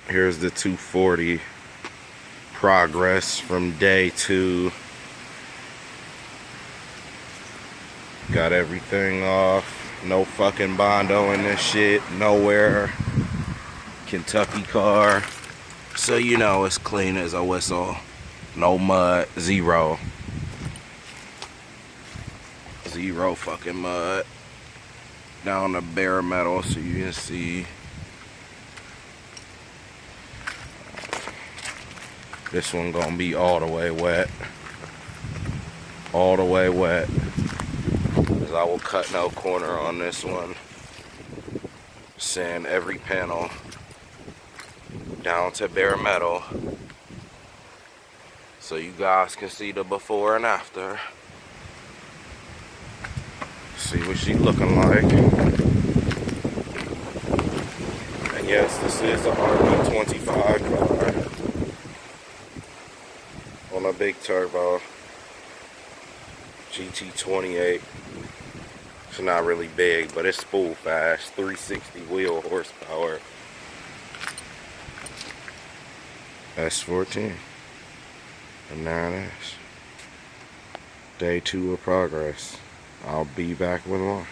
Here's the 240 progress from day 2. Got everything off. No fucking Bondo in this shit. Nowhere. Kentucky car. So you know it's clean as a whistle. No mud. Zero. Zero fucking mud. Down to bare metal so you can see. This one gonna be all the way wet. All the way wet. Cause I will cut no corner on this one. Sand every panel down to bare metal. So you guys can see the before and after. See what she looking like. And yes, this is a rb25 car. On a big turbo GT28. It's not really big, but it's spool fast. 360 wheel horsepower. S14. And there it is. Day 2 of progress. I'll be back with more.